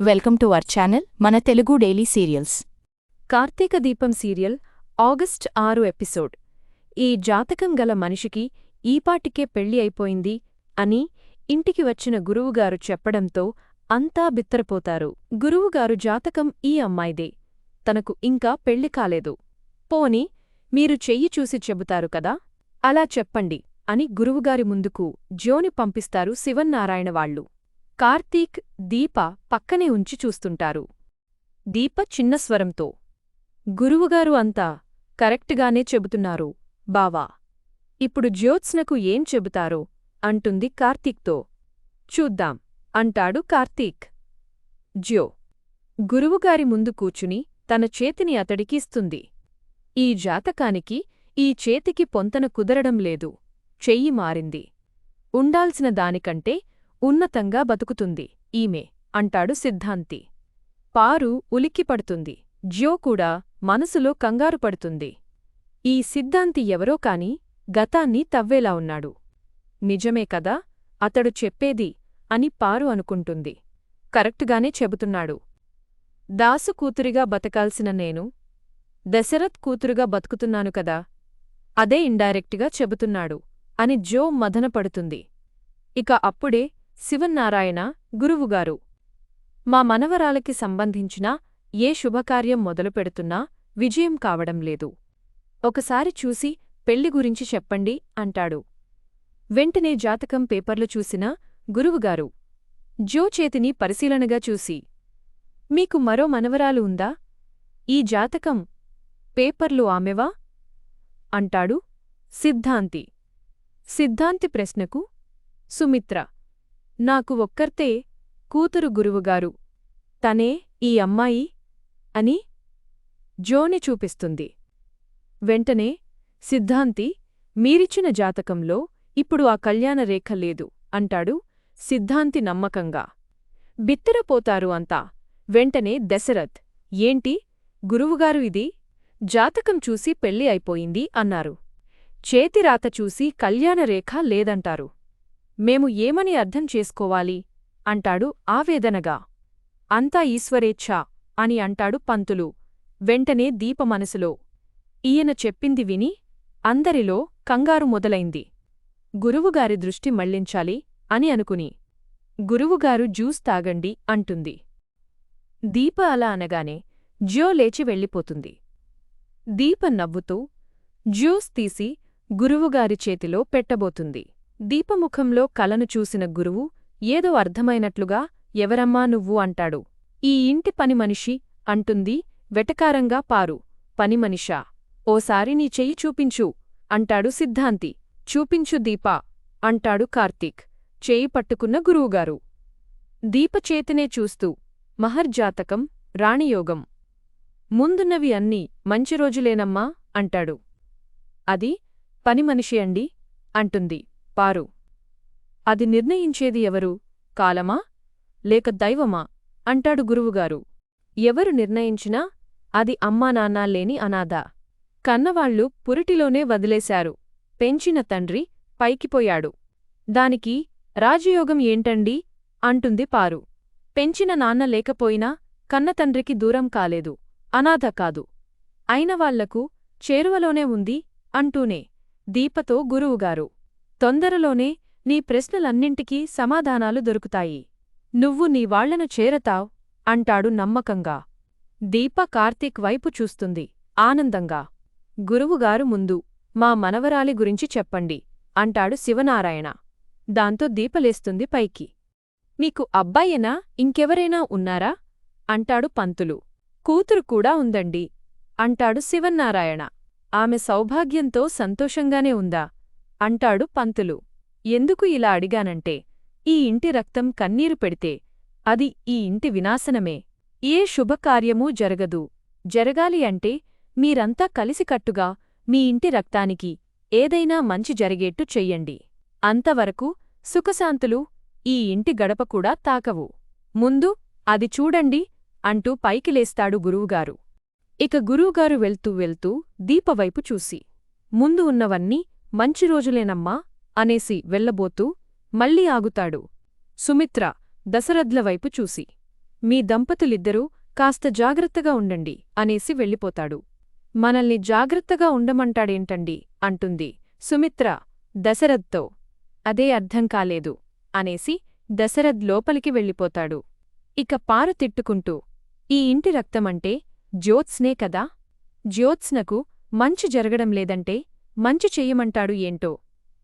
Welcome to our channel మన Telugu daily serials. Karthika దీపం serial August 6 episode. ఈ జాతకం గల మనిషికి ఈపాటికే పెళ్లి అయిపోయింది అని ఇంటికి వచ్చిన గురువుగారు చెప్పడంతో అంతా బిత్తరపోతారు. గురువుగారు జాతకం ఈ అమ్మాయిదే, తనకు ఇంకా పెళ్లి కాలేదు. పోని మీరు చెయ్యి చూసి చెబుతారు కదా, అలా చెప్పండి అని గురువుగారి ముందుకు జ్యోని పంపిస్తారు శివన్నారాయణ వాళ్ళు. కార్తీక్, దీప పక్కనే ఉంచి చూస్తుంటారు. దీప చిన్న స్వరంతో, గురువుగారు అంతా కరెక్ట్గానే చెబుతున్నారు బావా, ఇప్పుడు జ్యోత్స్నకు ఏం చెబుతారో అంటుంది కార్తీక్తో. చూద్దాం అంటాడు కార్తీక్. జ్యో గురువుగారి ముందు కూచుని తన చేతిని అతడికిస్తుంది. ఈ జాతకానికి ఈ చేతికి పొంతన కుదరడం లేదు, చెయ్యి మారింది. ఉండాల్సిన దానికంటే ఉన్నతంగా బతుకుతుంది ఈమె అంటాడు సిద్ధాంతి. పారు ఉలిక్కిపడుతుంది. జ్యో కూడా మనసులో కంగారు పడుతుంది. ఈ సిద్ధాంతి ఎవరో కాని గతాన్ని తవ్వేలా ఉన్నాడు. నిజమే కదా అతడు చెప్పేది అని పారు అనుకుంటుంది. కరెక్టుగానే చెబుతున్నాడు. దాసు కూతురిగా బతకాల్సిన నేను దశరథ్ కూతురుగా బతుకుతున్నాను కదా, అదే ఇండైరెక్టుగా చెబుతున్నాడు అని జ్యో మదనపడుతుంది. ఇక అప్పుడే శివన్నారాయణ, గురువుగారు, మా మనవరాలకి సంబంధించిన ఏ శుభకార్యం మొదలుపెడుతున్నా విజయం కావడం లేదు. ఒకసారి చూసి పెళ్లి గురించి చెప్పండి అంటాడు. వెంటనే జాతకం పేపర్లు చూసిన గురువుగారు జ్యో చేతిని పరిశీలనగా చూసి, మీకు మరో మనవరాలు ఉందా? ఈ జాతకం పేపర్లు ఆమెవా? అంటాడు. సిద్ధాంతి. సిద్ధాంతి ప్రశ్నకు సుమిత్ర, నాకు ఒక్కర్తే కూతురు గురువుగారు, తనే ఈ అమ్మాయి అని జ్యోని చూపిస్తుంది. వెంటనే సిద్ధాంతి, మీరిచ్చిన జాతకంలో ఇప్పుడు ఆ కళ్యాణరేఖ లేదు అంటాడు సిద్ధాంతి నమ్మకంగా. బిత్తరపోతారు అంతా. వెంటనే దశరథ్, ఏంటి గురువుగారు ఇది? జాతకం చూసి పెళ్లి అయిపోయింది అన్నారు, చేతిరాత చూసి కళ్యాణరేఖ లేదంటారు. మేము ఏమని అర్థం చేసుకోవాలి అంటాడు ఆవేదనగా. అంతా ఈశ్వరేచ్ఛ అని అంటాడు పంతులు. వెంటనే దీప మనసులో, ఈయన చెప్పింది విని అందరిలో కంగారు మొదలైంది. గురువుగారి దృష్టి మళ్లించాలి అని అనుకుని, గురువుగారు జ్యూస్ తాగండి అంటుంది. దీప అలా అనగానే జ్యో లేచి వెళ్ళిపోతుంది. దీప నవ్వుతూ జ్యూస్ తీసి గురువుగారి చేతిలో పెట్టబోతుంది. దీపముఖంలో కలను చూసిన గురువు ఏదో అర్థమైనట్లుగా, ఎవరమ్మా నువ్వు అంటాడు. ఈ ఇంటి పనిమనిషి అంటుంది వెటకారంగా పారు. పనిమనిషా? ఓసారి నీ చెయ్యి చూపించు అంటాడు సిద్ధాంతి. చూపించు దీపా అంటాడు కార్తీక్ చేయి పట్టుకున్న గురువుగారు. దీప చేతినే చూస్తూ, మహర్జాతకం, రాణియోగం, ముందున్నవి అన్నీ మంచి రోజులేనమ్మా అంటాడు. అది పనిమనిషి అండి అంటుంది పారు. అది నిర్ణయించేది ఎవరు? కాలమా లేక దైవమా అంటాడు గురువుగారు. ఎవరు నిర్ణయించినా అది అమ్మానాన్నా లేని అనాథ. కన్నవాళ్లు పురిటిలోనే వదిలేశారు. పెంచిన తండ్రి పైకిపోయాడు. దానికి రాజయోగం ఏంటండీ అంటుంది పారు. పెంచిన నాన్న లేకపోయినా కన్నతండ్రికి దూరం కాలేదు, అనాథ కాదు, అయినవాళ్లకు చేరువలోనే ఉంది అంటూనే దీపతో గురువుగారు, తొందరలోనే నీ ప్రశ్నలన్నింటికీ సమాధానాలు దొరుకుతాయి. నువ్వు నీ వాళ్లను చేరతావ్ అంటాడు నమ్మకంగా. దీప కార్తీక్ వైపు చూస్తుంది ఆనందంగా. గురువుగారు ముందు మా మనవరాలి గురించి చెప్పండి అంటాడు శివనారాయణ. దాంతో దీపలేస్తుంది పైకి. మీకు అబ్బాయేనా ఇంకెవరైనా ఉన్నారా అంటాడు పంతులు. కూతురు కూడా ఉందండి అంటాడు శివన్నారాయణ. ఆమె సౌభాగ్యంతో సంతోషంగానే ఉందా అంటాడు పంతులు. ఎందుకు ఇలా అడిగానంటే, ఈ ఇంటి రక్తం కన్నీరు పెడితే అది ఈ ఇంటి వినాశనమే. ఏ శుభకార్యమూ జరగదు. జరగాలి అంటే మీరంతా కలిసికట్టుగా మీ ఇంటి రక్తానికి ఏదైనా మంచి జరిగేట్టు చెయ్యండి. అంతవరకు సుఖశాంతులు ఈ ఇంటి గడప కూడా తాకవు. ముందు అది చూడండి అంటూ పైకి లేస్తాడు గురువుగారు. ఇక గురువుగారు వెళ్తూ వెళ్తూ దీపవైపు చూసి, ముందు ఉన్నవన్నీ మంచి రోజులేనమ్మా అనేసి వెళ్లబోతూ మళ్ళీ ఆగుతాడు. సుమిత్ర దశరథ్ల వైపు చూసి, మీ దంపతులిద్దరూ కాస్త జాగ్రత్తగా ఉండండి అనేసి వెళ్ళిపోతాడు. మనల్ని జాగ్రత్తగా ఉండమంటాడేంటండి అంటుంది సుమిత్ర దశరథ్తో. అదే అర్థం కాలేదు అనేసి దశరథ్ లోపలికి వెళ్ళిపోతాడు. ఇక పారు తిట్టుకుంటూ, ఈ ఇంటి రక్తమంటే జ్యోత్స్నే కదా, జ్యోత్స్నకు మంచి జరగడం లేదంటే మంచి చెయ్యమంటాడు ఏంటో,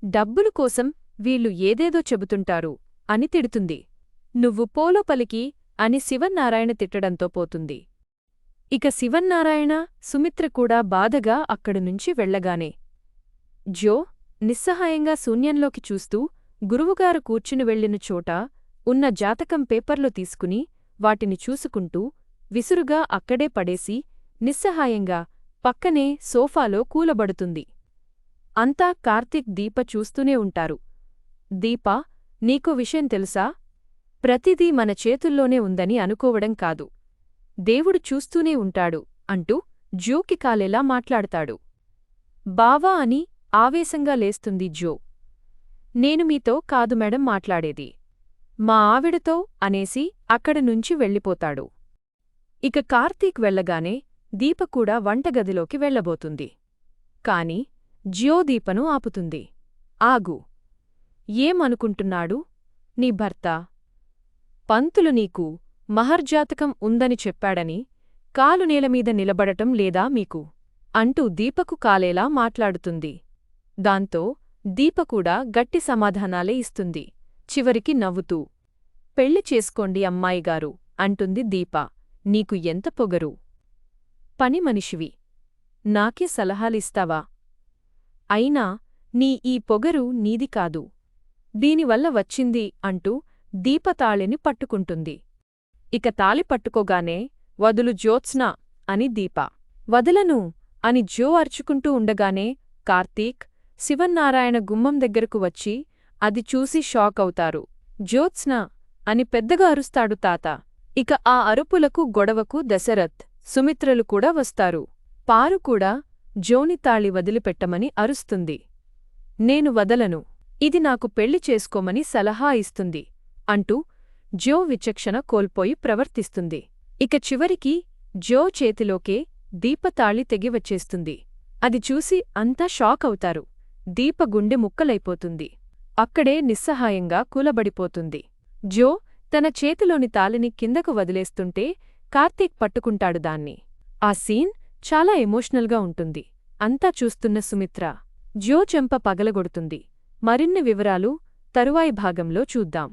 డబ్బులు కోసం వీళ్ళు ఏదేదో చెబుతుంటారు అని తిడుతుంది. నువ్వు పోలోపలికి అని శివన్నారాయణ తిట్టడంతో పోతుంది. ఇక శివన్నారాయణ సుమిత్ర కూడా బాధగా అక్కడినుంచి వెళ్లగానే జో నిస్సహాయంగా శూన్యంలోకి చూస్తూ గురువుగారు కూర్చుని వెళ్లిన చోట ఉన్న జాతకం పేపర్లు తీసుకుని వాటిని చూసుకుంటూ విసురుగా అక్కడే పడేసి నిస్సహాయంగా పక్కనే సోఫాలో కూలబడుతుంది. అంతా కార్తీక్ దీప చూస్తూనే ఉంటారు. దీపా, నీకో విషయం తెలుసా? ప్రతిదీ మన చేతుల్లోనే ఉందని అనుకోవడం కాదు, దేవుడు చూస్తూనే ఉంటాడు అంటూ జోకి కాలేలా మాట్లాడతాడు. బావా అని ఆవేశంగా లేస్తుంది జో. నేను మీతో కాదు మేడం మాట్లాడేది, మా ఆవిడతో అనేసి అక్కడినుంచి వెళ్ళిపోతాడు. ఇక కార్తీక్ వెళ్ళగానే దీప కూడా వంటగదిలోకి వెళ్ళబోతుంది. కాని జ్యో దీపను ఆపుతుంది. ఆగు, ఏమనుకుంటున్నాడు నీ భర్త? పంతులు నీకు మహర్జాతకం ఉందని చెప్పాడని కాలు నేలమీద నిలబడటం లేదా మీకు? అంటూ దీపకు కాలేలా మాట్లాడుతుంది. దాంతో దీపకూడా గట్టి సమాధానాలే ఇస్తుంది. చివరికి నవ్వుతూ, పెళ్లి చేసుకోండి అమ్మాయిగారు అంటుంది దీప. నీకు ఎంత పొగరు! పని మనిషివి, నాకే సలహాలిస్తావా? అయినా నీ ఈ పొగరు నీది కాదు, దీనివల్ల వచ్చింది అంటూ దీప తాళిని పట్టుకుంటుంది. ఇక తాళి పట్టుకోగానే వదులు జ్యోత్స్నా అని దీప. వదలను అని జో అరుచుకుంటూ ఉండగానే కార్తీక్, శివన్నారాయణ గుమ్మం దగ్గరకు వచ్చి అది చూసి షాక్ అవుతారు. జ్యోత్స్నా అని పెద్దగా అరుస్తాడు తాత. ఇక ఆ అరుపులకు గొడవకు దశరథ్, సుమిత్రలు కూడా వస్తారు. పారు కూడా జోని తాళి వదిలిపెట్టమని అరుస్తుంది. నేను వదలను, ఇది నాకు పెళ్లి చేసుకోమని సలహా ఇస్తుంది అంటూ జో విచక్షణ కోల్పోయి ప్రవర్తిస్తుంది. ఇక చివరికి జో చేతిలోకే దీపతాళి తెగివచ్చేస్తుంది. అది చూసి అంతా షాక్ అవుతారు. దీప గుండె ముక్కలైపోతుంది. అక్కడే నిస్సహాయంగా కూలబడిపోతుంది. జో తన చేతిలోని తాళిని కిందకు వదిలేస్తుంటే కార్తీక్ పట్టుకుంటాడు దాన్ని. ఆ సీన్ చాలా ఎమోషనల్గా ఉంటుంది. అంతా చూస్తున్న సుమిత్ర జో చెంప పగలగొడుతుంది. మరిన్ని వివరాలు తరువాయి భాగంలో చూద్దాం.